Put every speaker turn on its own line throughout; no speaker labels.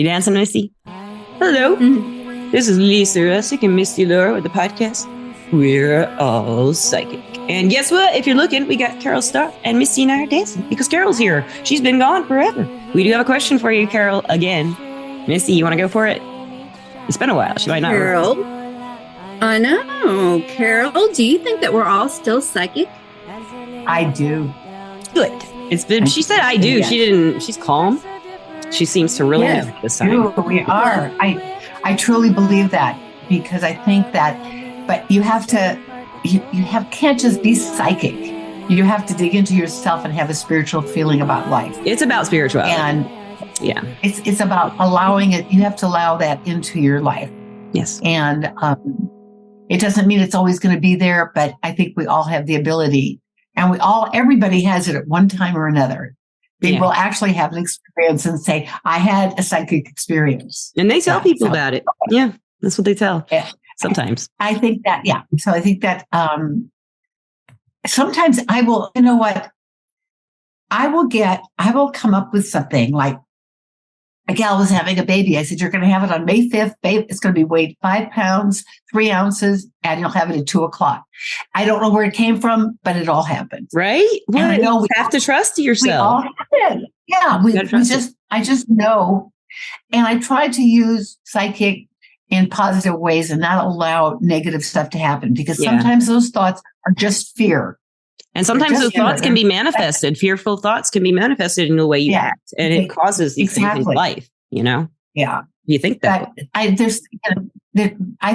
You dancing, Misty? Hello. This is Lisa Russick and Misty Lohr with the podcast We're All Psychic. And guess what? If you're looking, we got Carol Starr and Misty and I are dancing because Carol's here. She's been gone forever. We do have a question for you, Carol, again. Misty, you want to go for it? It's been a while. She might not.
Carol? I know. Carol, do you think that we're all still psychic?
I do.
Good. It's been. She said I do.
Yes.
She didn't. She's calm. She seems to really know this time.
We are. I truly believe that because I think that, but you have to, can't just be psychic. You have to dig into yourself and have a spiritual feeling about life.
It's about spirituality.
And
yeah,
it's about allowing it. You have to allow that into your life.
Yes.
And it doesn't mean it's always going to be there, but I think we all have the ability, and everybody has it at one time or another. They will actually have an experience and say, I had a psychic experience.
And they tell people about it. Yeah, that's what they tell sometimes.
I think that, So I think that sometimes I will, you know what? I will come up with something like a gal was having a baby. I said, you're going to have it on May 5th. Babe, it's going to be weighed 5 pounds, 3 ounces, and you'll have it at 2:00. I don't know where it came from, but it all happened.
Right? Well,
and I know
you have to trust yourself.
We all have it. Yeah, I just know. And I try to use psychic in positive ways and not allow negative stuff to happen because sometimes those thoughts are just fear.
And sometimes those thoughts can be manifested. Fearful thoughts can be manifested in the way you act, and it causes these things in life. You know? Yeah. You think that?
I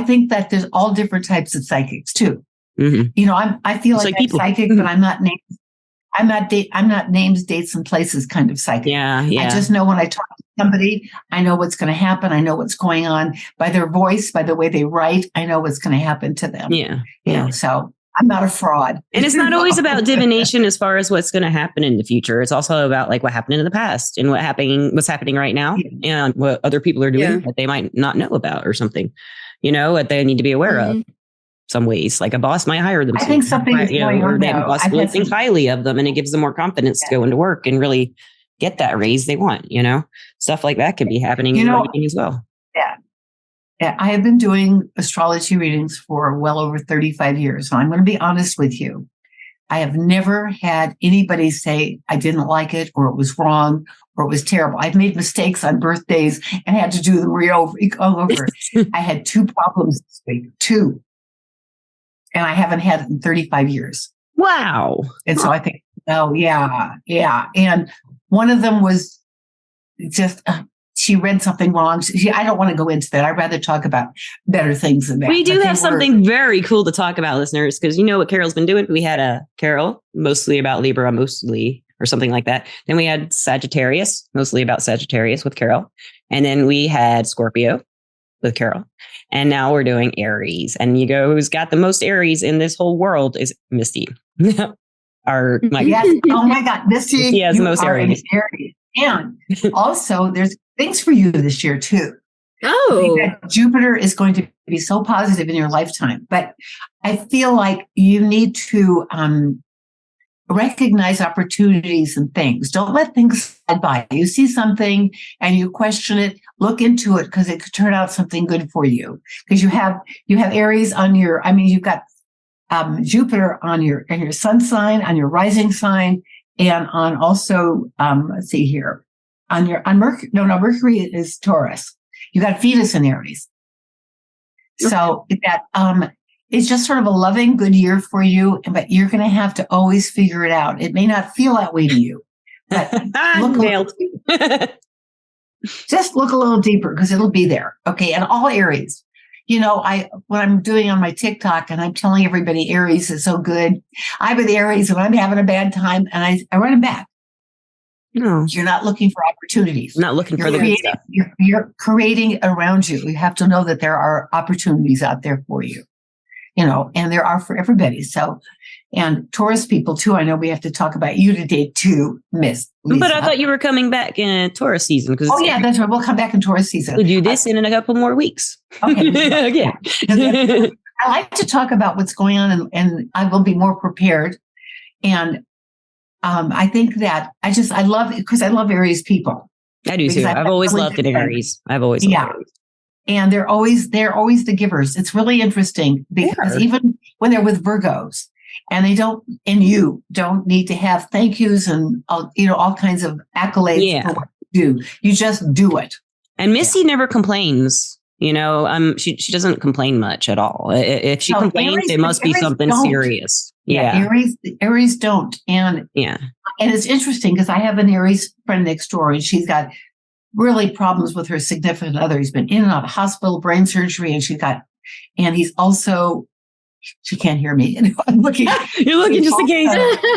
think that there's all different types of psychics too. Mm-hmm. You know, I feel like I'm psychic, but I'm not names. I'm not names, dates, and places kind of psychic. Yeah. I just know when I talk to somebody, I know what's going to happen. I know what's going on by their voice, by the way they write. I know what's going to happen to them. Yeah. You know, so I'm not a fraud.
And it's not always about divination as far as what's going to happen in the future. It's also about like what happened in the past and what's happening right now and what other people are doing that they might not know about or something, you know, what they need to be aware of. Some ways, like a boss might hire them.
I think something is going on
now. A boss will think highly of them, and it gives them more confidence to go into work and really get that raise they want. You know, stuff like that can be happening in writing as well.
Yeah, I have been doing astrology readings for well over 35 years. So I'm going to be honest with you. I have never had anybody say I didn't like it or it was wrong or it was terrible. I've made mistakes on birthdays and had to do them all over. I had 2 problems this week, 2. And I haven't had it in 35 years.
Wow.
And so I think, yeah. And one of them was just, she read something wrong. I don't want to go into that. I'd rather talk about better things than that.
We do have something very cool to talk about, listeners, because you know what Carol's been doing. We had a Carol, mostly about Libra, or something like that. Then we had Sagittarius, mostly about Sagittarius with Carol. And then we had Scorpio with Carol. And now we're doing Aries. And you go, who's got the most Aries in this whole world is Misty.
Yes. Oh my God, Misty.
She has the most Aries.
And also, there's things for you this year too.
Oh,
Jupiter is going to be so positive in your lifetime, but I feel like you need to recognize opportunities and things. Don't let things slide by. You see something and you question it, look into it because it could turn out something good for you. Because you have Aries on you've got Jupiter on your sun sign, on your rising sign, and on also let's see here, on Mercury. No, Mercury is Taurus. You got Venus in Aries. So that it's just sort of a loving, good year for you, but you're going to have to always figure it out. It may not feel that way to you, but just look a little deeper because it'll be there. Okay. And all Aries, you know, what I'm doing on my TikTok and I'm telling everybody Aries is so good. I'm with Aries and I'm having a bad time and I run it back. No, you're not looking for opportunities.
Not looking for the good stuff.
You're creating around you. You have to know that there are opportunities out there for you. You know, and there are for everybody. So, and Taurus people too. I know we have to talk about you today too, Miss Lisa.
But I thought you were coming back in Taurus season.
That's right. We'll come back in Taurus season.
We'll do this in a couple more weeks.
Okay. Yeah. I like to talk about what's going on and I will be more prepared. And I think that I love Aries people.
I do
Because
too.
I've
I've
had
always
really
loved
good
an
friends.
Aries. I've always
Yeah.
loved Aries.
And they're always the givers. It's really interesting because
Sure.
even when they're with Virgos, and you don't need to have thank yous and all kinds of accolades for what you do. You just do it.
And Misty never complains. She doesn't complain much at all. If she complains, it must be something serious. Yeah.
Aries don't. And it's interesting because I have an Aries friend next door, and she's got really problems with her significant other. He's been in and out of hospital, brain surgery, and he's also, she can't hear me. I'm looking.
You're looking just in case.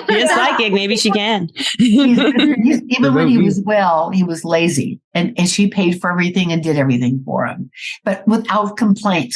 You're psychic. Maybe she can.
Even when he was well, he was lazy, and she paid for everything and did everything for him, but without complaint.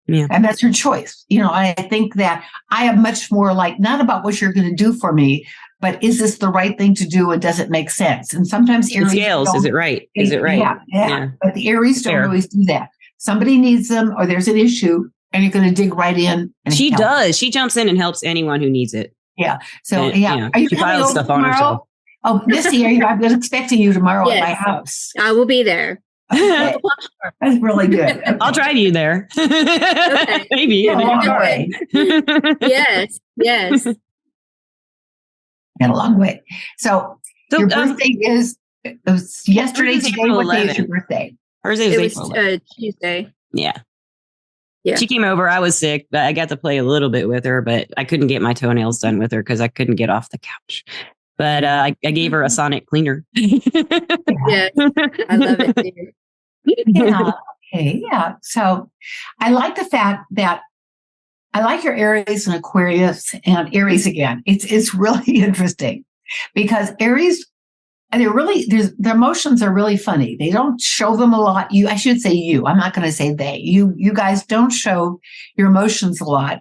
Yeah. And that's her choice. I think that I am much more like, not about what you're going to do for me, but is this the right thing to do? And does it make sense? And sometimes Aries
scales. Is it right? Is it right?
Yeah. But the Aries don't always do that. Somebody needs them, or there's an issue, and you're going to dig right in. And
she does. She jumps in and helps anyone who needs it.
Yeah. So, Are you
she piles stuff
tomorrow?
On herself.
Oh, Misty, I've been expecting you tomorrow at my house.
I will be there.
Okay. That's really good. Okay.
I'll drive you there. Okay. Maybe.
Yes.
Got a long way. So your birthday it was yesterday. Today, what day is your birthday?
Hers
was Tuesday.
Yeah. She came over. I was sick, but I got to play a little bit with her, but I couldn't get my toenails done with her because I couldn't get off the couch. But I gave her a sonic cleaner.
Yes, I love it too.
Yeah. Okay. Yeah. So I like the fact that I like your Aries and Aquarius and Aries again. It's really interesting because Aries, and their emotions are really funny. They don't show them a lot. I should say you. I'm not going to say they. You guys don't show your emotions a lot.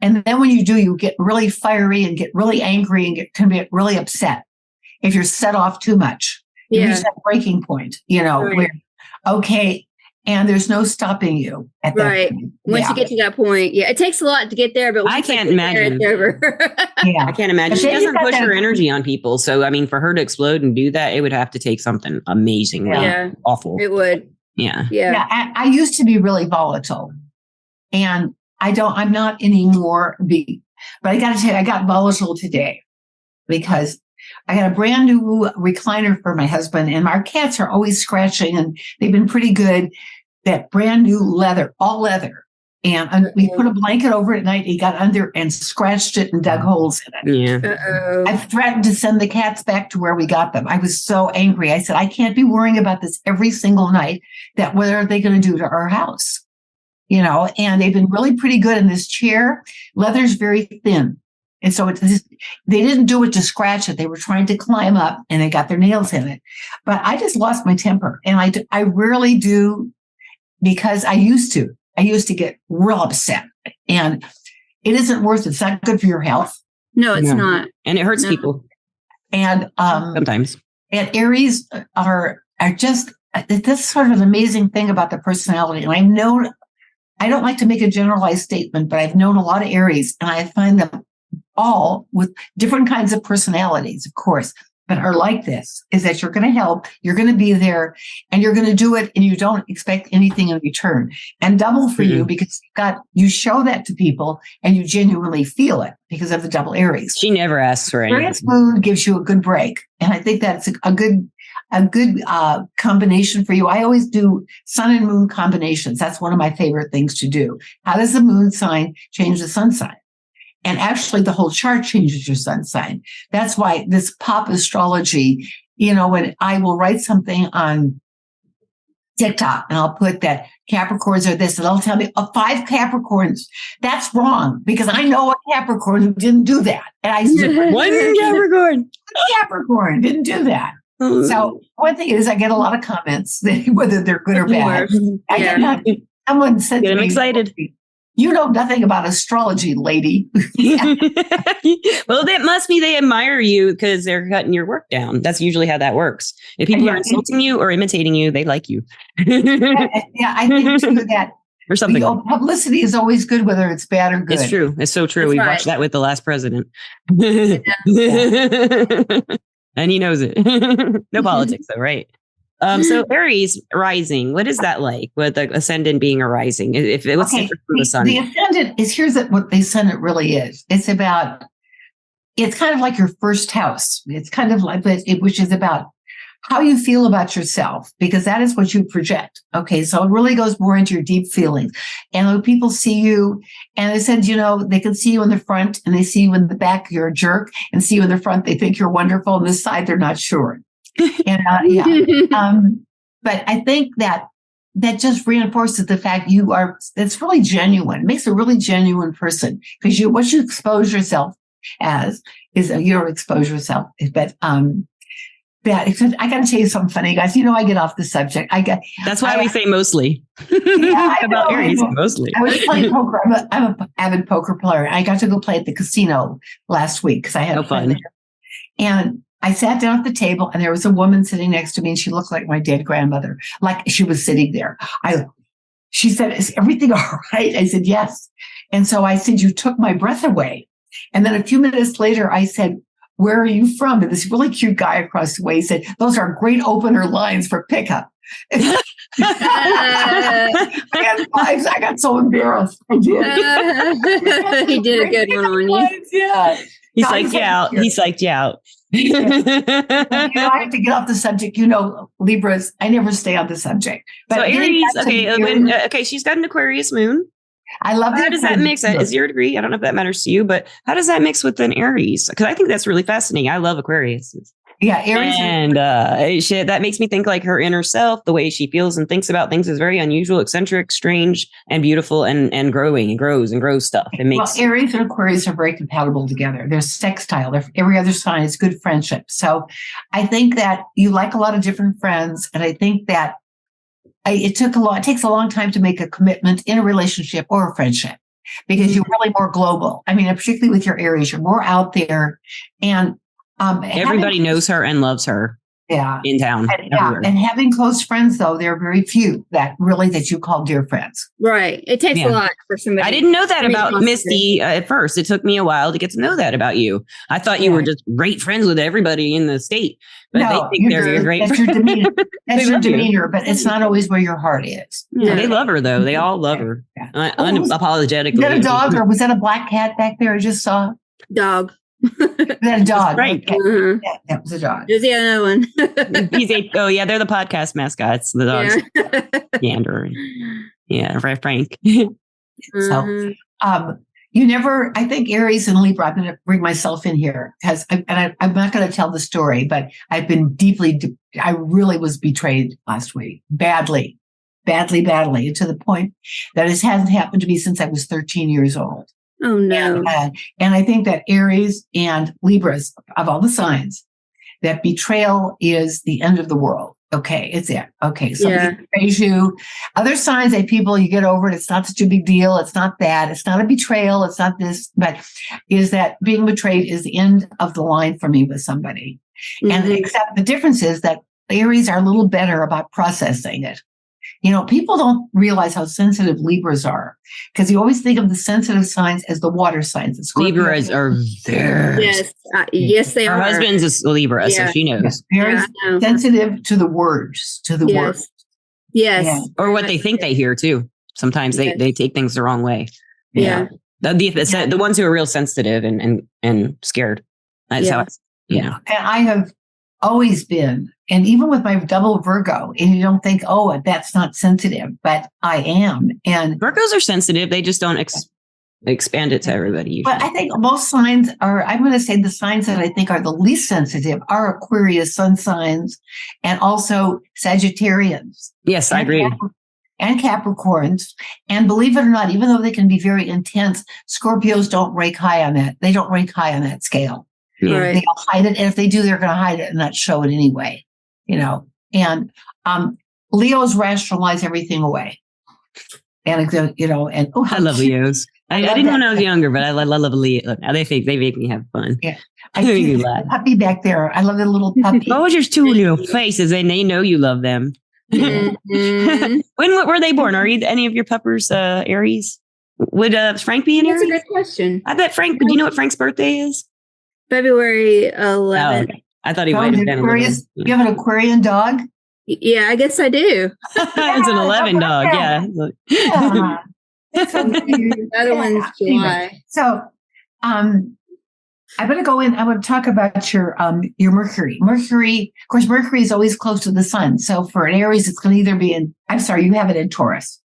And then when you do, you get really fiery and get really angry and can get really upset if you're set off too much. You reach that breaking point, where, okay, and there's no stopping you at that point.
Once you get to that point, it takes a lot to get there, but
I can't imagine. I can't imagine. She doesn't push her energy on people. So, I mean, for her to explode and do that, it would have to take something amazing. Awful.
It would.
Yeah.
I used to be really volatile, and I'm not anymore. But I got to tell you, I got volatile today because I got a brand new recliner for my husband, and our cats are always scratching, and they've been pretty good. That brand new leather, all leather. And we put a blanket over it at night. He got under and scratched it and dug holes in it.
Yeah.
I threatened to send the cats back to where we got them. I was so angry. I said, I can't be worrying about this every single night. That what are they going to do to our house? And they've been really pretty good in this chair. Leather's very thin. And so they didn't do it to scratch it. They were trying to climb up and they got their nails in it. But I just lost my temper. And I rarely do, because I used to get real upset. And it isn't worth it. It's not good for your health.
No, it's not.
And it hurts people.
And
sometimes.
And Aries are just, that's sort of an amazing thing about the personality. And I don't like to make a generalized statement, but I've known a lot of Aries, and I find them all with different kinds of personalities, of course, but are like this, is that you're going to help, you're going to be there, and you're going to do it, and you don't expect anything in return. And double for you, because you show that to people, and you genuinely feel it because of the double Aries.
She never asks for anything.
Aries moon gives you a good break, and I think that's a good combination for you. I always do sun and moon combinations. That's one of my favorite things to do. How does the moon sign change the sun sign? And actually, the whole chart changes your sun sign. That's why this pop astrology, when I will write something on TikTok and I'll put that Capricorns are this, and they'll tell me 5 Capricorns. That's wrong, because I know a Capricorn who didn't do that. And I said,
one
Capricorn didn't do that. So one thing is, I get a lot of comments, whether they're good or bad. Someone said to me,
excited.
You know nothing about astrology, lady.
Well, that must be they admire you because they're cutting your work down. That's usually how that works. If people are insulting you or imitating you, they like you.
I think too that
or something.
Publicity is always good, whether it's bad or good.
It's true. It's so true. We watched that with the last president. And he knows it. No politics, though, right? So Aries rising, what is that like? With the ascendant being a rising, if it was different from the sun?
The ascendant is what the ascendant really is. It's kind of like your first house. It's kind of like which is about how you feel about yourself, because that is what you project. Okay, so it really goes more into your deep feelings. And when people see you, and they said, they can see you in the front and they see you in the back, you're a jerk, and see you in the front, they think you're wonderful. On this side, they're not sure. And but I think that just reinforces the fact it's really genuine. It makes a really genuine person, because what you expose yourself as is your expose yourself. But I got to tell you something funny, guys. I get off the subject.
That's why we say mostly. About Aries, mostly.
I was playing poker. I'm an avid poker player. I got to go play at the casino last week because I had
fun.
And I sat down at the table, and there was a woman sitting next to me, and she looked like my dead grandmother, like she was sitting there. She said, "Is everything all right?" I said, "Yes." And so I said, "You took my breath away." And then a few minutes later, I said, "Where are you from?" And this really cute guy across the way said, "Those are great opener lines for pickup." I got so embarrassed. I did.
He did a good one on you.
Yeah.
He psyched you out. He psyched you out.
I have to get off the subject. Libras, I never stay on the subject. But
so Aries, she's got an Aquarius moon.
I love that.
How does that mix? Is your degree? I don't know if that matters to you, but how does that mix with an Aries? Because I think that's really fascinating. I love Aquarius.
Yeah, Aries.
And that makes me think like her inner self, the way she feels and thinks about things is very unusual, eccentric, strange, and beautiful, and growing and grows stuff.
Aries and Aquarius are very compatible together. They're sextile. Every other sign is good friendship. So I think that you like a lot of different friends. And I think that it takes a long time to make a commitment in a relationship or a friendship, because you're really more global. I mean, particularly with your Aries, you're more out there, and
everybody knows her and loves her.
Yeah,
in town.
And having close friends, though, there are very few that you call dear friends.
Right. It takes a lot for somebody.
I didn't know that about Misty at first. It took me a while to get to know that about you. I thought you were just great friends with everybody in the state. But they think they're your great friends.
Your demeanor. That's your demeanor, but it's not always where your heart is.
Yeah, they love her, though. They all love her. Unapologetically.
Was that a dog, or was that a black cat back there I just saw?
Dog.
That a dog.
Right.
Okay.
Mm-hmm.
Yeah, that was a dog.
There's the other one.
They're the podcast mascots. The dogs. Gander. Frank.
Mm-hmm.
So, I think Aries and Libra, I'm going to bring myself in here because, I'm not going to tell the story, but I've been I really was betrayed last week, badly, to the point that it hasn't happened to me since I was 13 years old.
Oh, no.
And I think that Aries and Libras, of all the signs, that betrayal is the end of the world. Okay, it's it. Okay, somebody betrays you. Other signs that people, you get over it. It's not such a big deal. It's not that. It's not a betrayal. It's not this. But is that being betrayed is the end of the line for me with somebody. Mm-hmm. And except the difference is that Aries are a little better about processing it. People don't realize how sensitive Libras are, because you always think of the sensitive signs as the water signs.
Libras are very
yes, they are.
Her husband's a Libra, so she knows.
Very sensitive to the words, words.
Yes.
Yeah.
Or what they think they hear too. Sometimes they take things the wrong way.
Yeah.
The ones who are real sensitive and scared. That's how
And I have always been, and even with my double Virgo, and you don't think, oh, that's not sensitive, but I am. And
Virgos are sensitive. They just don't expand it to everybody usually.
But I think most signs I'm going to say the signs that I think are the least sensitive are Aquarius sun signs and also Sagittarians.
Yes, I agree.
And Capricorns. And believe it or not, even though they can be very intense, Scorpios don't rank high on that. They don't rank high on that scale.
Yeah. Right.
They'll hide it. And if they do, they're going to hide it and not show it anyway, And Leos rationalize everything away. And,
I love Leos. I didn't when I was younger, but I love Leo. They make me have fun.
Yeah. I see the puppy back there. I love the little puppy.
Oh, just two little faces, and they know you love them.
Mm-hmm.
When were they born? Are any of your puppers Aries? Would Frank be an Aries?
That's a good question.
I bet Frank. Do you know what Frank's birthday is?
February 11th.
Oh, okay. I thought he might have been
Aquarius. You have an Aquarian dog?
Yeah, I guess I do.
It's an 11 dog. Yeah.
Yeah. So
The other one's July.
anyway, so I'm going to go in. I want to talk about your Mercury. Mercury, of course, Mercury is always close to the sun. So for an Aries, it's going to either be in, I'm sorry, you have it in Taurus.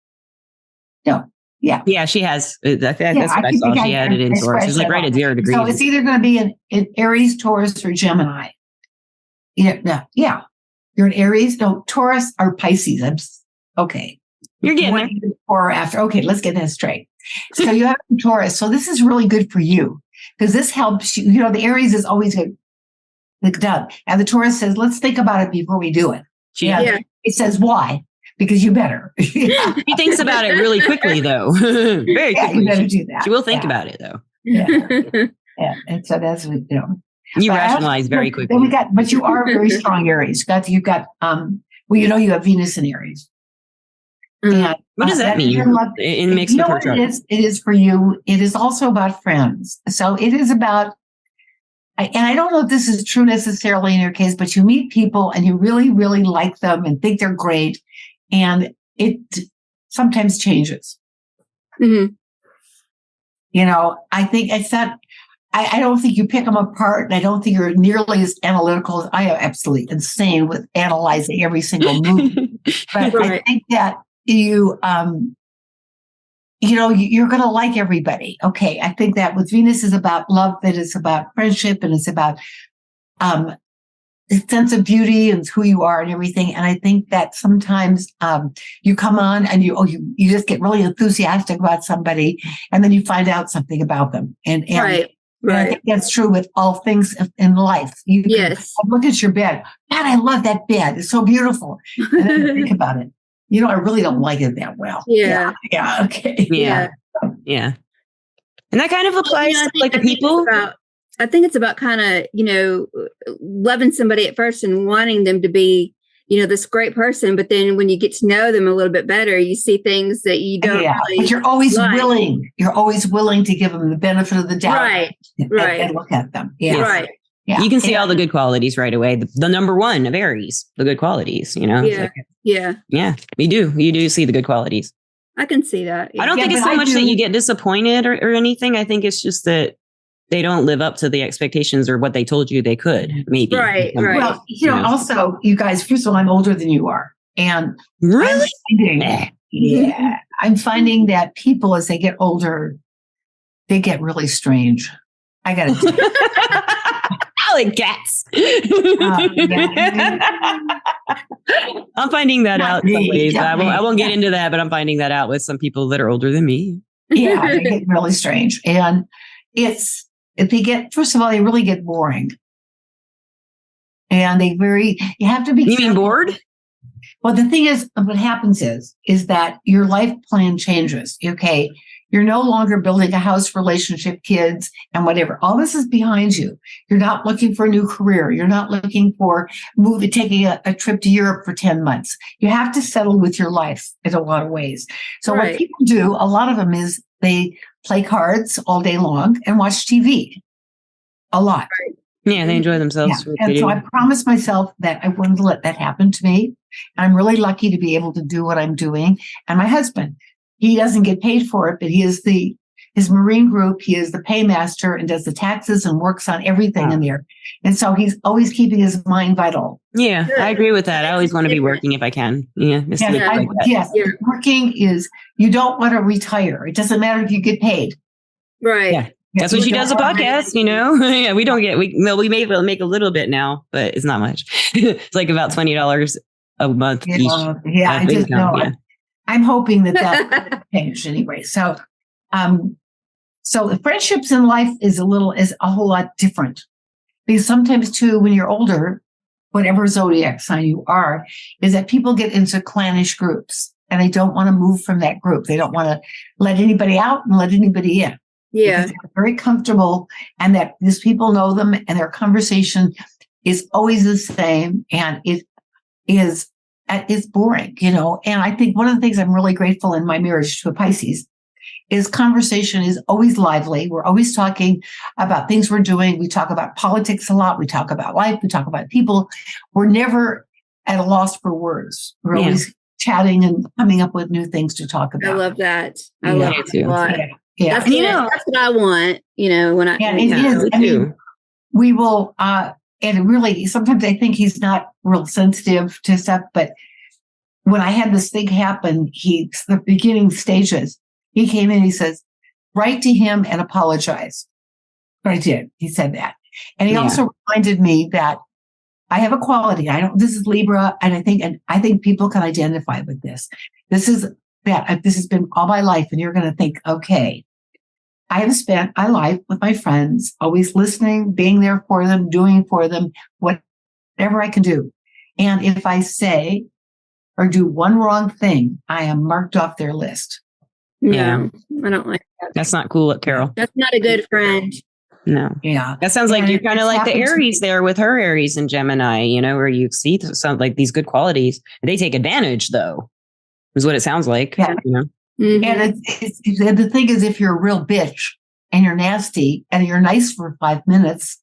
No. Yeah.
Yeah, she has. That's what I saw. She had it in Taurus. It's like right at 0 degrees.
So it's either going to be in Aries, Taurus, or Gemini. Yeah. You're an Aries, no, Taurus or Pisces. Okay.
You're getting there.
Before or after. Okay, let's get this straight. So you have Taurus. So this is really good for you because this helps you. You know, the Aries is always good. And the Taurus says, let's think about it before we do it.
Yeah.
It says, why? Because you better.
She thinks about it really quickly, though. Very quickly.
You better do that.
She will think about it, though.
Yeah. And so that's,
You rationalize very quickly.
But you are a very strong Aries. You've got, you have Venus in Aries. And,
what does that mean? In mixed with her chart.
It is for you. It is also about friends. So it is about, and I don't know if this is true necessarily in your case, but you meet people and you really, really like them and think they're great. And it sometimes changes.
Mm-hmm.
I think it's not, I don't think you pick them apart. And I don't think you're nearly as analytical as I am. Absolutely insane with analyzing every single move. But I think that you're going to like everybody. Okay. I think that with Venus is about love, that is about friendship, and it's about, the sense of beauty and who you are and everything. And I think that sometimes you come on and you just get really enthusiastic about somebody, and then you find out something about them. And I think that's true with all things in life.
Yes.
Look at your bed. God, I love that bed. It's so beautiful. And then you think about it. I really don't like it that well.
Yeah.
Yeah. Okay.
Yeah. And that kind of applies to like the people.
I think it's about kind of, loving somebody at first and wanting them to be, this great person. But then when you get to know them a little bit better, you see things that you don't really
but you're always willing. You're always willing to give them the benefit of the doubt.
Right.
And look at them. Yeah.
Right.
Yeah.
You can see all the good qualities right away. The number one of Aries, the good qualities,
Yeah.
Yeah, we do. You do see the good qualities.
I can see that. Yeah.
I don't think it's so much that you get disappointed or anything. I think it's just that they don't live up to the expectations or what they told you they could, maybe.
Right.
Well, also, you guys, first of all, I'm older than you are. And
really?
I'm finding that people, as they get older, they get really strange. I got to tell you.
Like cats. I'm finding that out. I won't get into that, but I'm finding that out with some people that are older than me.
Yeah, they get really strange. And first of all, they really get boring. And you have to be.
You mean bored?
Well, the thing is, what happens is that your life plan changes. Okay. You're no longer building a house, relationship, kids, and whatever. All this is behind you. You're not looking for a new career. You're not looking for taking a trip to Europe for 10 months. You have to settle with your life in a lot of ways. So what people do, a lot of them is they play cards all day long and watch TV a lot.
Right. Yeah, they enjoy themselves.
Yeah. And so I promised myself that I wouldn't let that happen to me. And I'm really lucky to be able to do what I'm doing. And my husband, he doesn't get paid for it, but he is his Marine group. He is the paymaster and does the taxes and works on everything in there. And so he's always keeping his mind vital.
Yeah, I agree with that. I always want to be working if I can. Yeah.
Working is, you don't want to retire. It doesn't matter if you get paid.
Right.
Yeah. That's when she does a podcast, Yeah, we don't get, we may make a little bit now, but it's not much. It's like about $20 a month each.
Yeah, I just know. Yeah. I'm hoping that change anyway. So the friendships in life is a whole lot different, because sometimes too, when you're older, whatever zodiac sign you are, is that people get into clannish groups and they don't want to move from that group. They don't want to let anybody out and let anybody in.
Yeah.
They're very comfortable, and that these people know them and their conversation is always the same, and it is boring, And I think one of the things I'm really grateful in my marriage to a Pisces is conversation is always lively. We're always talking about things we're doing. We talk about politics a lot. We talk about life. We talk about people. We're never at a loss for words. We're always chatting and coming up with new things to talk about.
I love that. I love it a lot.
Yeah.
That's, that's what I want, when I.
Yeah, it is. I mean, we will, and really, sometimes I think he's not real sensitive to stuff, but when I had this thing happen, the beginning stages, he came in, he says, write to him and apologize. But I did. He said that. And he also reminded me that I have a quality. This is Libra. And I think people can identify with this. This has been all my life. And you're going to think, okay, I have spent my life with my friends, always listening, being there for them, doing for them, whatever I can do. And if I say or do one wrong thing, I am marked off their list.
Yeah. I don't like that.
That's not cool, Carol.
That's not a good friend.
No.
Yeah.
That sounds like you're kind of like the Aries there with her Aries and Gemini, where you see some like these good qualities. They take advantage, though, is what it sounds like.
Yeah. Mm-hmm. And the thing is, if you're a real bitch and you're nasty and you're nice for 5 minutes,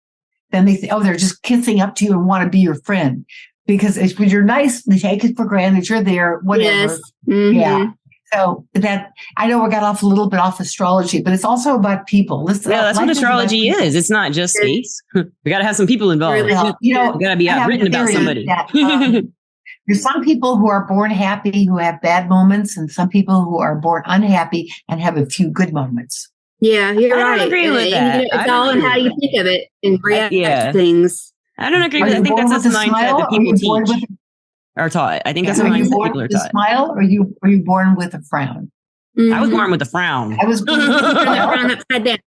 then they say, they're just kissing up to you and want to be your friend. Because when you're nice, they take it for granted. You're there, whatever.
Yes. Mm-hmm.
Yeah. So I know we got off a little bit off astrology, but it's also about people.
That's what astrology is. It's not just space. We got to have some people involved.
Really,
you got to be written about somebody.
There's some people who are born happy who have bad moments, and some people who are born unhappy and have a few good moments.
Yeah, you're right.
I don't agree with that.
It's all in how you think of it and react to things.
I don't agree with that. I think that's a mindset that people teach. Are taught. I think that's what people are taught.
Smile, or were you born with a frown?
Mm-hmm. I was born with a frown.
I was born with a frown
upside down.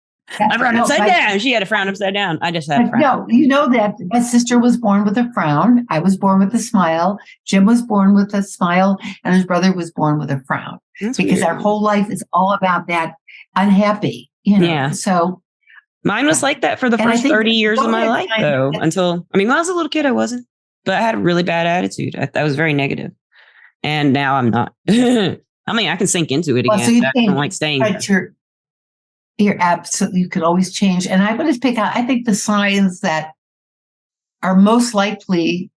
I frowned upside down. She had a frown upside down. I just had a frown.
No, you know that my sister was born with a frown. I was born with a smile. Jim was born with a smile, and his brother was born with a frown.
That's
because
weird.
Our whole life is all about that unhappy.
Yeah.
So
mine was like that for the first 30 years of my life, though. Until when I was a little kid, I wasn't. But I had a really bad attitude. I was very negative. And now I'm not. I can sink into it again. So I don't like staying there.
You're absolutely, you can always change. And I'm going to pick out, I think the signs that are most likely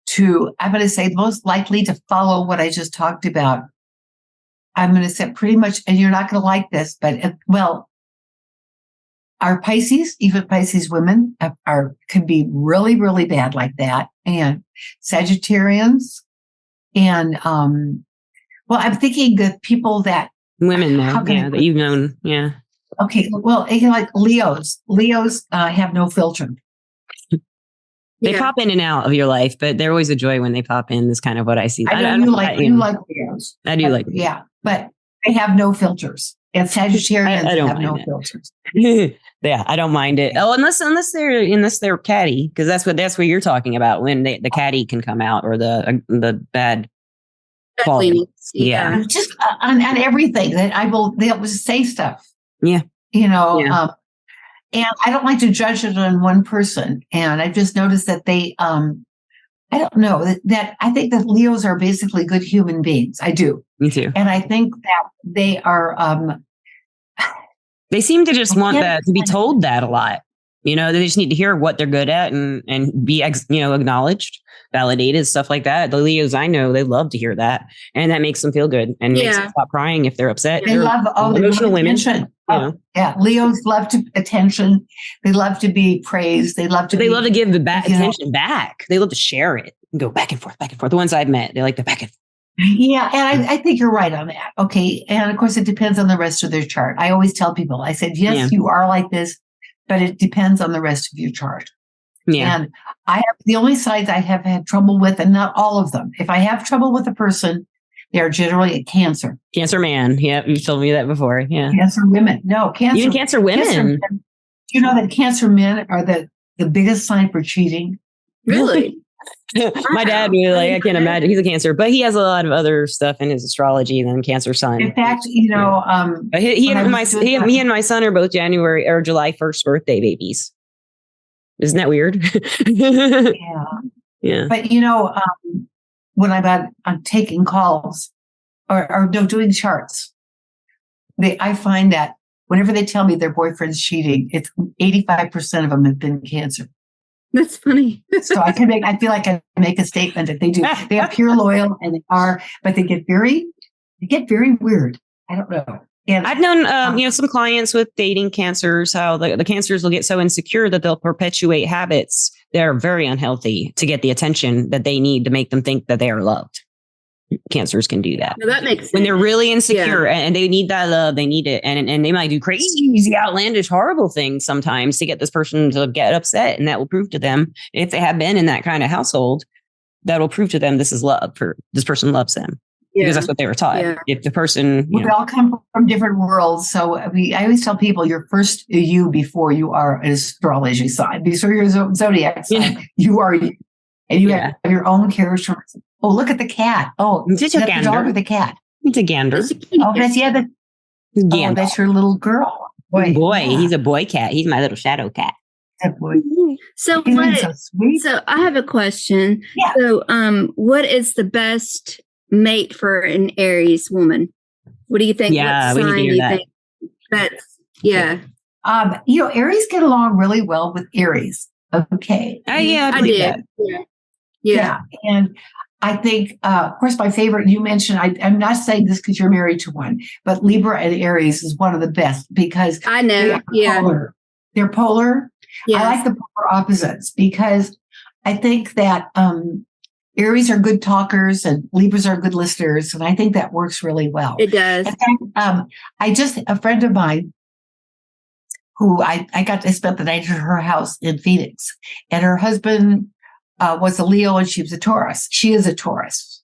to follow what I just talked about. I'm going to say pretty much, and you're not going to like this, but our Pisces, even Pisces women can be really, really bad like that. And Sagittarians and, I'm thinking the people that
women that you've known. Yeah.
Okay. Well, like Leos have no filter.
They pop in and out of your life, but they're always a joy when they pop in. Is kind of what I see.
I know you like Leos.
I do like.
Yeah, but they have no filters. And Sagittarians have no filters.
Yeah, I don't mind it. Oh, unless they're catty, because that's what you're talking about when the catty can come out, or the bad quality. Yeah,
just on everything that they'll just say stuff.
Yeah,
and I don't like to judge it on one person. And I've just noticed that they, I don't know that I think that Leos are basically good human beings. I do.
Me too.
And I think that they are.
They seem to just want to be told that a lot. They just need to hear what they're good at and be, acknowledged, validated, stuff like that. The Leos I know, they love to hear that. And that makes them feel good and makes them stop crying if they're upset.
They love
emotional women.
Yeah. Leos love attention. They love to be praised. They love to
give the attention back. They love to share it and go back and forth, back and forth. The ones I've met, they like the back and forth.
Yeah, and I think you're right on that. Okay. And of course, it depends on the rest of their chart. I always tell people, I said, yes, you are like this, but it depends on the rest of your chart. Yeah. And I have the only sides I have had trouble with, and not all of them. If I have trouble with a person, they are generally a Cancer.
Cancer man. Yeah, you've told me that before. Yeah.
Cancer women. No, Cancer.
Even Cancer women. Cancer men.
Do you know that Cancer men are the biggest sign for cheating?
Really?
My dad, I can't imagine. He's a Cancer, but he has a lot of other stuff in his astrology than Cancer sun.
In fact,
he and my son are both January or July 1st birthday babies. Isn't that weird? Yeah.
But when I'm taking calls or doing charts, I find that whenever they tell me their boyfriend's cheating, it's 85% of them have been Cancer.
That's funny.
So I feel like I make a statement that they do. They appear loyal and they are, but they get very weird. I don't know. And
I've known, some clients with dating cancers, how the cancers will get so insecure that they'll perpetuate habits that are very unhealthy to get the attention that they need to make them think that they are loved. Cancers can do that.
No, that makes sense.
When they're really insecure and they need that love, they need it. And they might do crazy, outlandish, horrible things sometimes to get this person to get upset. And that will prove to them, if they have been in that kind of household, that will prove to them this is love, for this person loves them. Because that's what they were taught. Yeah. If the person,
we all come from different worlds. So I always tell people, you're first you before you are an astrology sign. Before you're a zodiac sign, you are you. And you have your own characteristics. Oh, look at the cat. Oh, is it the dog or the cat?
It's a gander.
Oh, that's your little girl.
Boy, he's a boy cat. He's my little shadow cat.
Boy.
So I have a question.
Yeah.
So what is the best mate for an Aries woman? What do you think?
Yeah,
what
we need to hear that.
Aries get along really well with Aries. Okay.
I did.
That. Yeah.
And I think, of course, my favorite, you mentioned, I'm not saying this because you're married to one, but Libra and Aries is one of the best because
I know.
Polar. They're polar. Yes. I like the polar opposites because I think that Aries are good talkers and Libras are good listeners. And I think that works really well.
It does.
In fact, a friend of mine who I spent the night at her house in Phoenix, and her husband was a Leo and she was a Taurus. She is a Taurus.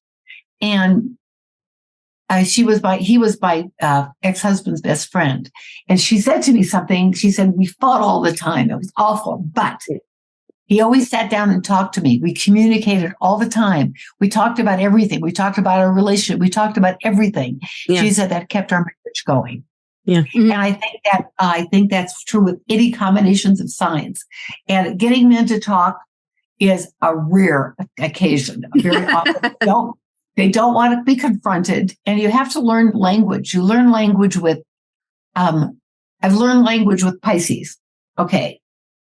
And he was my ex-husband's best friend. And she said to me something. She said, we fought all the time. It was awful, but he always sat down and talked to me. We communicated all the time. We talked about everything. We talked about our relationship. We talked about everything. Yeah. She said that kept our marriage going.
Yeah.
And I think that's true with any combinations of signs. And getting men to talk is a rare occasion. Very often they don't want to be confronted, and you have to learn language. You learn language with, I've learned language with Pisces. Okay.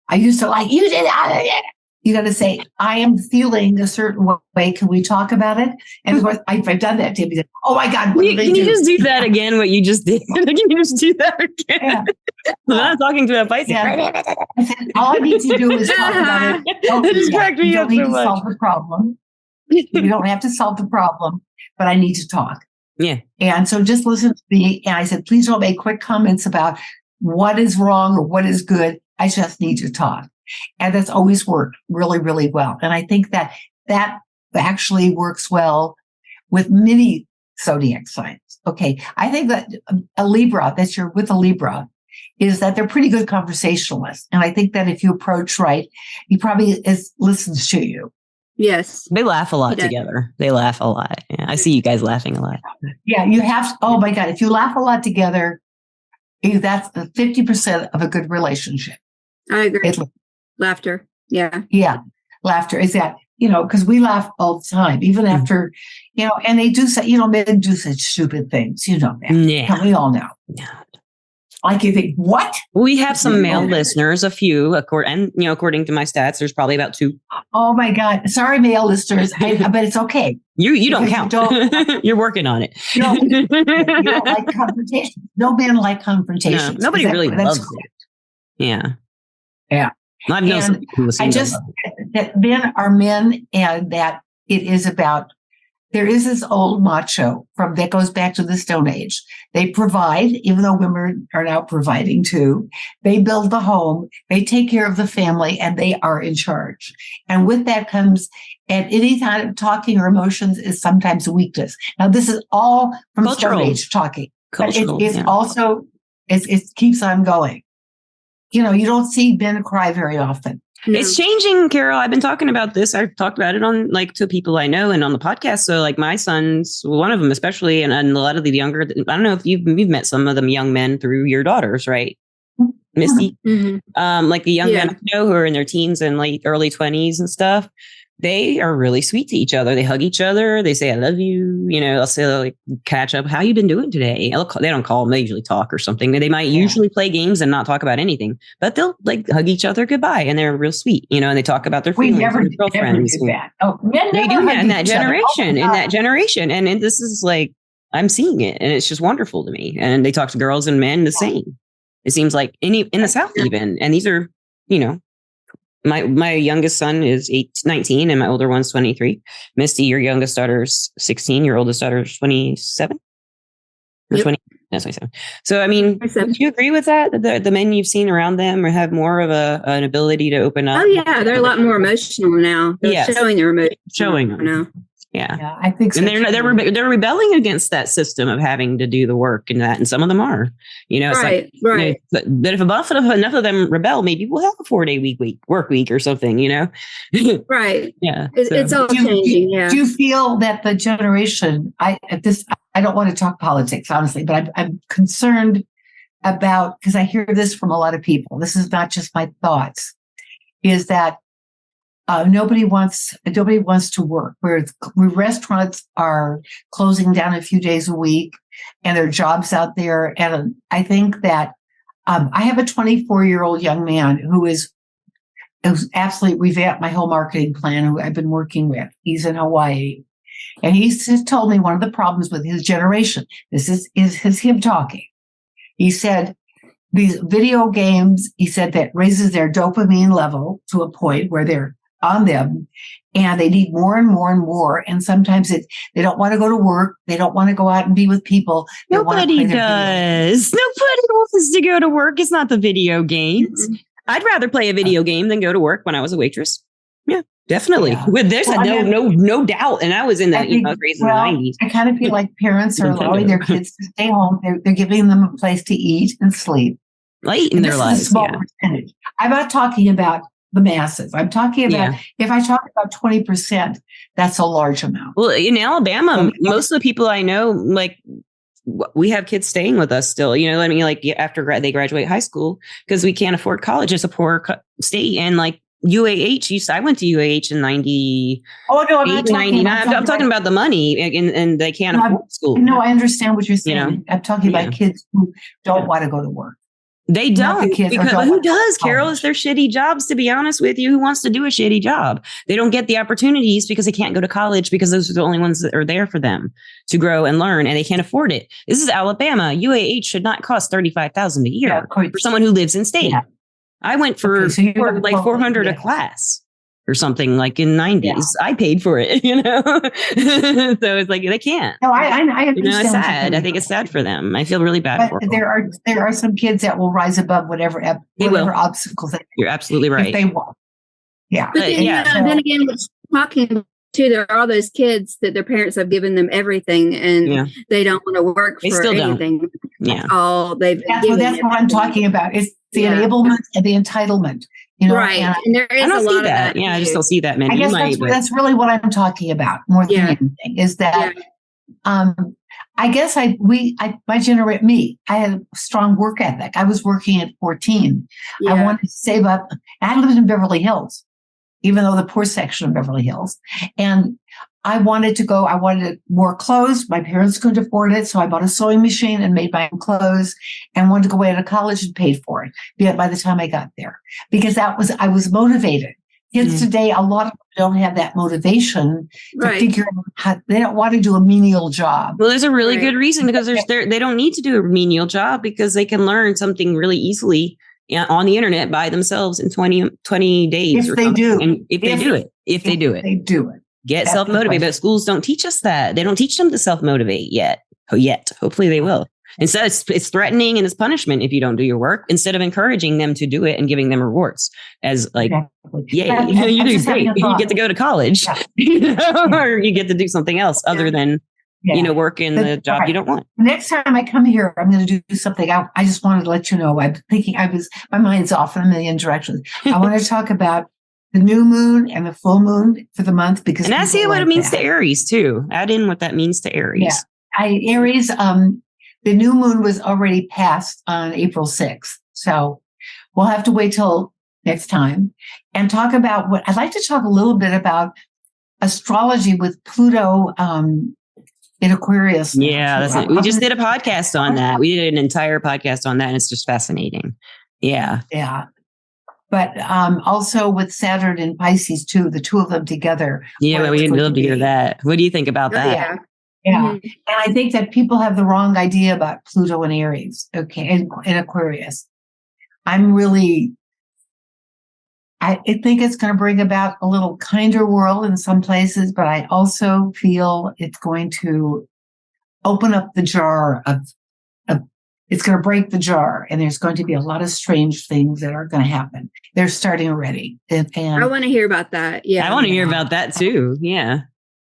I used to like, you got to say, I am feeling a certain way. Can we talk about it? And of course, I've done that to him. He said, oh my God.
Can you just do that again? What you just did? Can you just do that again? Yeah. I'm not talking to a Pisces.
Yeah. I said, all I need to do is talk about it. You don't need to solve the problem. You don't have to solve the problem, but I need to talk.
Yeah.
And so just listen to me. And I said, please don't make quick comments about what is wrong or what is good. I just need to talk. And that's always worked really, really well. And I think that actually works well with many zodiac signs. Okay. I think that a Libra, that you're with a Libra, is that they're pretty good conversationalists. And I think that if you approach right, he probably listens to you.
Yes.
They laugh a lot together. They laugh a lot. Yeah, I see you guys laughing a lot.
Yeah, you have, oh my God, if you laugh a lot together, that's 50% of a good relationship.
I agree. Laughter. Yeah.
Yeah. Laughter is that, because we laugh all the time, even after, and they do say, men do such stupid things, that.
Yeah.
We all know. Yeah. Like you think, what?
We have some male listeners, a few, according to my stats, there's probably about 2.
Oh my God. Sorry, male listeners, but it's okay.
You don't count. You're working on it.
You don't like confrontation. No man like confrontation.
No, nobody really loves it. Yeah.
Yeah.
I know some people
that men are men, and that it is about, there is this old macho that goes back to the Stone Age. They provide, even though women are now providing too. They build the home, they take care of the family, and they are in charge. And with that comes, at any time of talking or emotions is sometimes a weakness. Now, this is all from Stone Age talking.
Cultural,
it's also, it keeps on going. You don't see men cry very often.
No. It's changing, Carol. I've been talking about this. I've talked about it on to people I know and on the podcast. So my sons, one of them especially, and a lot of the younger, I don't know if you've met some of them young men through your daughters, right? Misty,
mm-hmm.
The young men I know who are in their teens and early 20s and stuff. they are really sweet to each other. They hug each other. They say, I love you. They'll say, like, catch up. How you been doing today? They don't call them. They usually talk or something. They might usually play games and not talk about anything, but they'll like hug each other goodbye. And they're real sweet, and they talk about their feelings and their girlfriends.
Do that. Oh, men
they
never
do that in that
generation.
And this is like, I'm seeing it, and it's just wonderful to me. And they talk to girls and men the same. It seems like in the South even. And these are, my youngest son is 19 and my older one's 23. Misty, your youngest daughter's 16. Your oldest daughter's 27 or 20. That's 27. So, I mean, do you agree with that? The men you've seen around them have more of an ability to open up?
Oh, yeah. They're a lot more emotional now. They're showing their emotions.
Showing them.
Now.
Yeah,
I
think so.
And they're rebelling against that system of having to do the work and that. And some of them are, it's
right.
But if enough of them rebel, maybe we'll have a 4-day work week or something,
Right.
Yeah.
It's all changing. Yeah.
Do you feel that the generation, I don't want to talk politics, honestly, but I'm concerned about, because I hear this from a lot of people. This is not just my thoughts, is that nobody wants to work. Where restaurants are closing down a few days a week, and there are jobs out there. And I think that I have a 24-year-old young man who has absolutely revamped my whole marketing plan. Who I've been working with. He's in Hawaii, and he's told me one of the problems with his generation. This is him talking. He said, these video games, he said, that raises their dopamine level to a point where they're on them, and they need more and more and more. And sometimes they don't want to go to work. They don't want to go out and be with people.
Nobody does. Nobody wants to go to work. It's not the video games. Mm-hmm. I'd rather play a video game than go to work when I was a waitress. Yeah, definitely. Yeah. With this, no doubt. And I was in that, I was raised in the 90s.
I kind of feel like parents are allowing their kids to stay home. They're giving them a place to eat and sleep.
Late in their lives.
This is a small percentage. I'm not talking about the masses. I'm talking about, if I talk about 20%, that's a large amount.
Well, in Alabama, most of the people I know, like, we have kids staying with us still, like after they graduate high school, because we can't afford college. It's a poor state. And like UAH, I went to UAH in 90. Oh, no, I'm not 99. I'm talking about the money, and they can't afford school.
No, I understand what you're saying. I'm talking about kids who don't want to go to work.
They don't, because who does, Carol? It's their shitty jobs, to be honest with you. Who wants to do a shitty job? They don't get the opportunities because they can't go to college, because those are the only ones that are there for them to grow and learn, and they can't afford it. This is Alabama. UAH should not cost $35,000 a year for someone who lives in state. Yeah. I went for like $400 a class or something, like in 90s. Yeah. I paid for it, so it's like, they can't.
No, I understand.
It's sad. I think it's sad for them. I feel really bad for them.
There are some kids that will rise above whatever obstacles.
You're absolutely right.
If they want. Yeah.
But then again, talking to, there are all those kids that their parents have given them everything, and they don't want to work for anything.
Don't.
That's all they've been.
That's what I'm talking about. It's the enablement and the entitlement.
Right. And there is a lot of that.
Yeah, I just don't see that many.
I guess that's really what I'm talking about more than anything, is that I guess I had a strong work ethic. I was working at 14. Yeah. I wanted to save up. I lived in Beverly Hills, even though the poor section of Beverly Hills. And I wanted more clothes. My parents couldn't afford it. So I bought a sewing machine and made my own clothes, and wanted to go away to college and paid for it by the time I got there, because I was motivated. Kids today, a lot of them don't have that motivation to figure out how, they don't want to do a menial job.
Well, there's a really good reason, because they don't need to do a menial job, because they can learn something really easily on the internet by themselves in 20 days.
If they do.
And if they do it. Get self-motivated. But schools don't teach us that. They don't teach them to self-motivate yet. Hopefully they will. Instead, it's threatening and it's punishment if you don't do your work, instead of encouraging them to do it and giving them rewards as like, you do great. You get to go to college, or you get to do something else other than, work in the job you don't want.
Next time I come here, I'm going to do something. I just wanted to let you know, I'm thinking my mind's off in a million directions. I want to talk about the new moon and the full moon for the month, because
I see what it means to Aries too. Add in what that means to Aries.
Yeah. Aries, the new moon was already passed on April 6th. So we'll have to wait till next time and talk about I'd like to talk a little bit about astrology with Pluto in Aquarius.
Yeah, we just did a podcast on that. We did an entire podcast on that, and it's just fascinating. Yeah.
Yeah. But also with Saturn and Pisces too, the two of them together.
Yeah, we'd love to hear that. What do you think about that?
Yeah.
Yeah. Mm-hmm. And I think that people have the wrong idea about Pluto and Aries, okay, and Aquarius. I think it's going to bring about a little kinder world in some places, but I also feel it's going to open up the jar it's going to break the jar, and there's going to be a lot of strange things that are going to happen. They're starting already. And
I want to hear about that. Yeah.
I want to hear about that too. Yeah.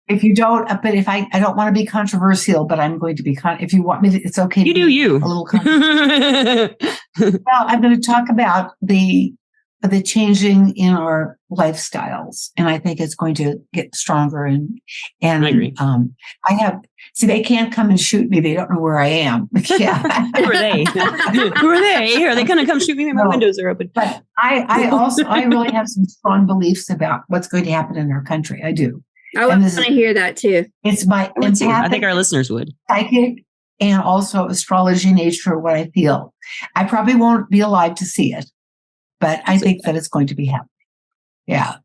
If you don't, but if I don't want to be controversial, but I'm going to be, if you want me to, it's okay.
You do you.
A little controversial. Well, I'm going to talk about the changing in our lifestyles. And I think it's going to get stronger. And
I agree.
They can't come and shoot me. They don't know where I am. Yeah.
Who are they? Who are they? Are they going to come shoot me? My windows are open.
But I really have some strong beliefs about what's going to happen in our country. I do.
I want to hear that too.
It's my empathic,
I think our listeners would.
Psychic and also astrology nature of what I feel. I probably won't be alive to see it, but I think that it's going to be happening. Yeah.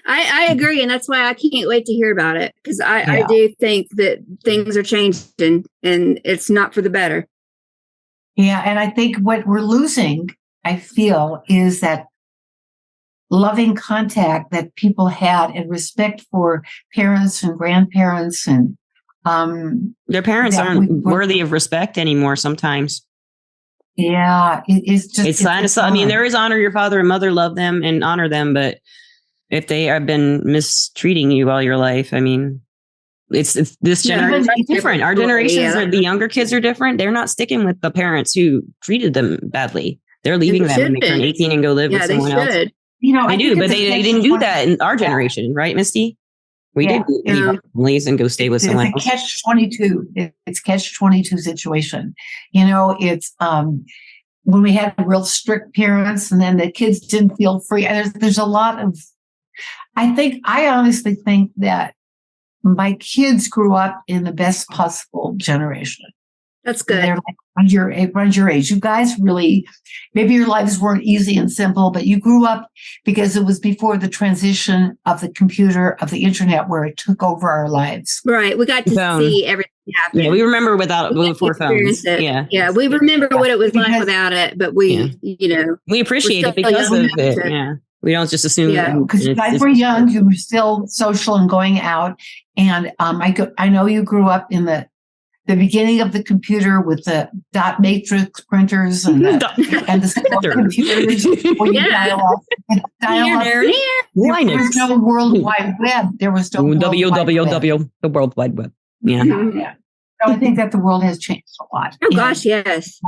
I agree. And that's why I can't wait to hear about it. Because I do think that things are changing and it's not for the better.
Yeah. And I think what we're losing, I feel, is that loving contact that people had and respect for parents and grandparents and
their parents aren't worthy of respect anymore sometimes.
Yeah, it's
kind of, I mean, there is honor your father and mother, love them and honor them, but if they have been mistreating you all your life, I mean, it's this generation is different. Our generations, the younger kids are different. They're not sticking with the parents who treated them badly. They're leaving them when they turn 18 and go live with someone else.
You know,
they do, but they didn't do that in our generation, right, Misty? We did leave families and go stay with someone else.
It's catch-22. It's catch-22 situation. You know, it's when we had real strict parents and then the kids didn't feel free. There's a lot of, I honestly think that my kids grew up in the best possible generation.
That's good.
They're like around your age. You guys really, maybe your lives weren't easy and simple, but you grew up because it was before the transition of the computer, of the internet, where it took over our lives.
Right. We got to see everything happen.
Yeah, we remember before phones.
Yeah. Yeah. We remember what it was like without it, but we
appreciate it because of it. Yeah. We don't just assume.
Yeah, because you guys were young, you were still social and going out. And I know you grew up in the beginning of the computer with the dot matrix printers and the computers where you dial up. There was no World Wide Web. There was no
www, the World Wide Web. Yeah.
Yeah. So I think that the world has changed a lot.
Oh gosh, yes.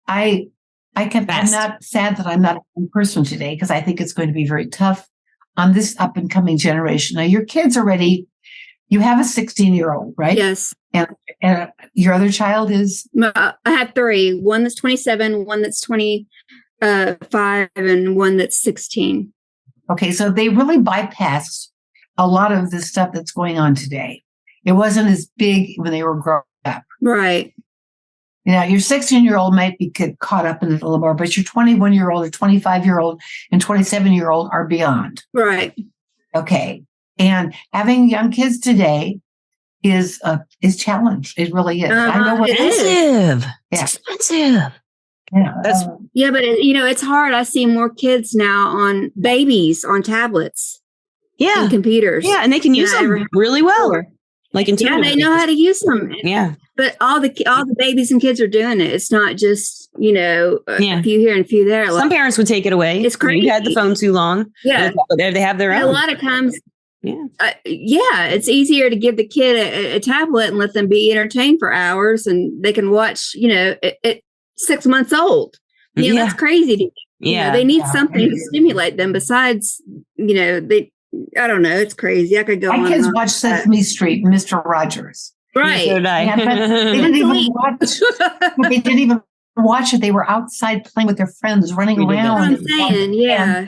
I'm not sad that I'm not a young person today because I think it's going to be very tough on this up and coming generation. Now your kids already. You have a 16-year-old, right?
Yes.
And your other child is?
I have three. One that's 27, one that's 25, and one that's 16.
Okay, so they really bypassed a lot of the stuff that's going on today. It wasn't as big when they were growing up.
Right.
You know, your 16-year-old might be caught up in it a little more, but your 21-year-old or 25-year-old and 27-year-old are beyond.
Right.
Okay. And having young kids today is challenged. It really is. I know what
it is.
It's
expensive.
Yeah.
But it's hard. I see more kids now on babies on tablets.
Yeah.
And computers.
Yeah. And they can use them really well. Like in
they know how to use them.
Yeah.
But all the babies and kids are doing it. It's not just, a few here and a few there.
Some parents would take it away.
It's crazy.
You had the phone too long.
Yeah.
They have their own.
A lot of times.
Yeah.
It's easier to give the kid a tablet and let them be entertained for hours and they can watch, at 6 months old. That's crazy to me. They need something to stimulate them besides, I don't know. It's crazy. I could go on.
My kids watch Sesame Street and Mr. Rogers.
Right.
So did I.
Yeah, but they didn't even watch. They didn't even watch it. They were outside playing with their friends, running around.
That's what I'm saying. Yeah.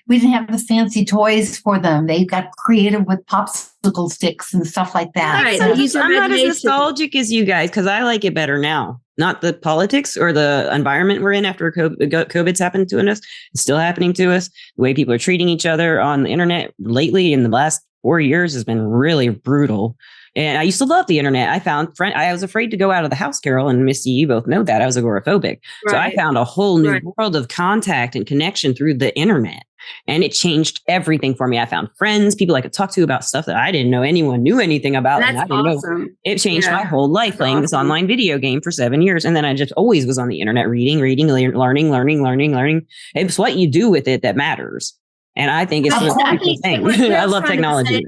We didn't have the fancy toys for them. They got creative with popsicle sticks and stuff like that.
Right.
I'm not as nostalgic as you guys because I like it better now. Not the politics or the environment we're in after COVID's happened to us. It's still happening to us. The way people are treating each other on the internet lately in the last 4 years has been really brutal. And I used to love the internet. I was afraid to go out of the house, Carol and Misty. You both know that. I was agoraphobic. Right. So I found a whole new world of contact and connection through the internet. And it changed everything for me. I found friends, people I could talk to about stuff that I didn't know anyone knew anything about.
That's
and I didn't know. It changed my whole life playing this online video game for 7 years. And then I just always was on the internet reading, learning. It's what you do with it that matters. And I think it's a beautiful thing. I love technology.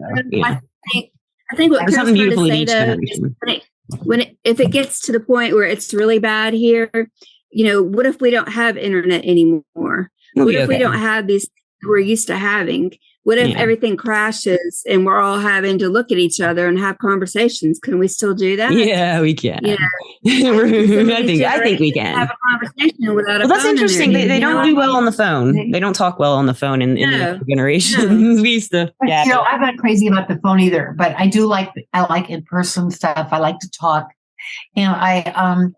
I think what something beautiful in each generation. If it gets to the point where it's really bad here, what if we don't have internet anymore? What if we don't have these we're used to having? What if everything crashes and we're all having to look at each other and have conversations? Can we still do that?
Yeah, we can. I think we can
have a conversation without a phone.
That's interesting. They don't do well on the phone. They don't talk well on the phone in the generations. We used to.
I'm not crazy about the phone either, but I like in-person stuff. I like to talk, and I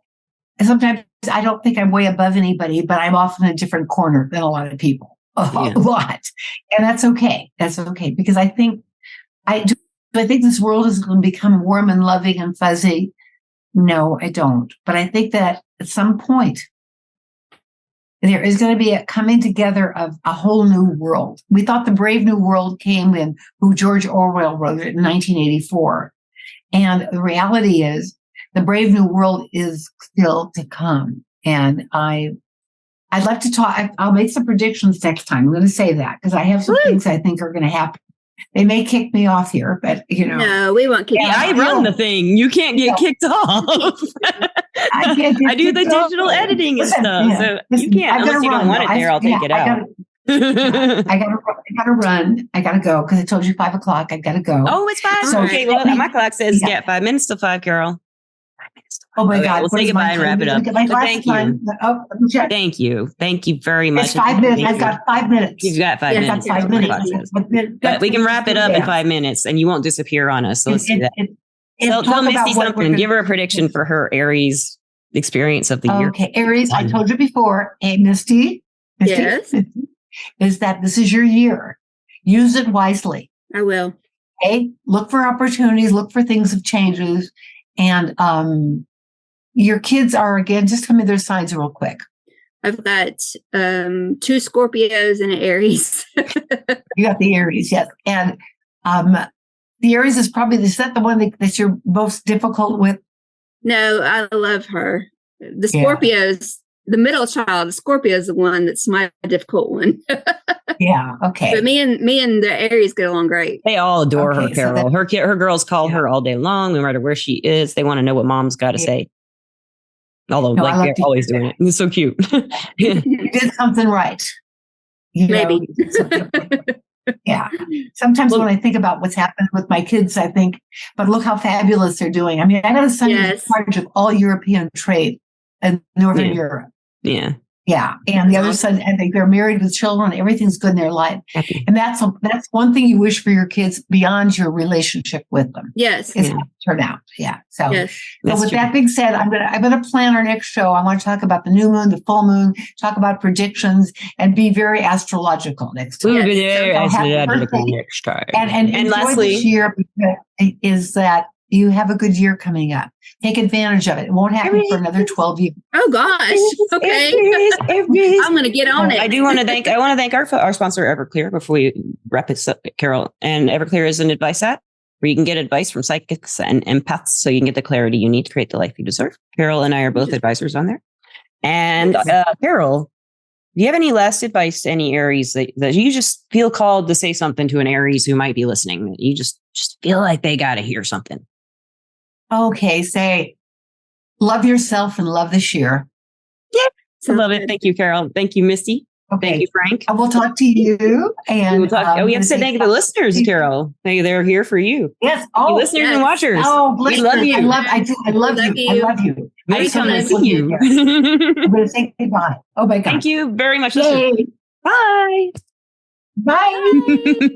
sometimes I don't think I'm way above anybody, but I'm often in a different corner than a lot of people. A lot. And that's okay. That's okay. Because I think this world is going to become warm and loving and fuzzy. No, I don't. But I think that at some point, there is going to be a coming together of a whole new world. We thought the Brave New World came in, who George Orwell wrote it in 1984. And the reality is the Brave New World is still to come. And I'd like to talk. I'll make some predictions next time. I'm going to say that because I have some things I think are going to happen. They may kick me off here, but
No, we won't kick you off.
I run the thing. You can't get kicked off. I do the digital editing and stuff. So you can't, unless you don't want it there, I'll take it out.
I gotta run. I gotta go because I told you 5 o'clock. I gotta go.
Oh, it's 5. So, okay, well, my clock says 5 minutes to 5, Carol.
Oh my God.
We'll say goodbye and wrap it up. Thank you. Thank you. Thank you very much.
It's 5 minutes. I've got 5 minutes.
You've got 5 minutes.
I've got 5 minutes.
But we can wrap it up in 5 minutes and you won't disappear on us. So let's do that. Tell Misty something. Give her a prediction for her Aries experience of the year.
Okay. Aries, I told you before. Hey, Misty.
Yes.
Is that this is your year. Use it wisely.
I will.
Okay. Look for opportunities. Look for things of changes. And, your kids are, again, just tell me their signs real quick.
I've got 2 Scorpios and an Aries.
You got the Aries, yes. And the Aries is that the one that you're most difficult with?
No, I love her. The Scorpios, the middle child, the Scorpio is the one that's my difficult one.
Yeah, okay.
But me and the Aries get along great.
They all adore her, Carol. Her girls call her all day long, no matter where she is. They want to know what mom's got to say. Although, they're always doing it. It's so cute.
You did something right.
Maybe.
Yeah. Sometimes when I think about what's happened with my kids, I think, but look how fabulous they're doing. I mean, I got a son who's in charge of all European trade in Northern Europe.
Yeah.
Yeah. And the other son, I think they're married with children. Everything's good in their life. And that's one thing you wish for your kids beyond your relationship with them.
Yes.
Is how it turned out. Yeah. So, with that being said, I'm gonna plan our next show. I want to talk about the new moon, the full moon, talk about predictions, and be very astrological next time.
We'll be very astrological next time.
And lastly, this year is that you have a good year coming up. Take advantage of it. It won't happen for another 12 years.
Oh gosh. Okay. I'm going to get on it.
I want to thank our sponsor, Everclear, before we wrap this up, Carol. And Everclear is an advice app where you can get advice from psychics and empaths so you can get the clarity you need to create the life you deserve. Carol and I are both advisors on there. And Carol, do you have any last advice to any Aries that you just feel called to say something to an Aries who might be listening? That you just feel like they got to hear something.
Okay, say, love yourself and love this year.
Yeah, I love it. Thank you, Carol. Thank you, Misty. Okay. Thank you, Frank.
I will talk to you. And
we have to say thank the listeners, Carol. They're here for you.
Yes.
Listeners and watchers.
Oh,
we love you.
I love you. I love you.
I come to see you.
I'm going to say goodbye. Oh my God.
Thank you very much. Bye.
Bye.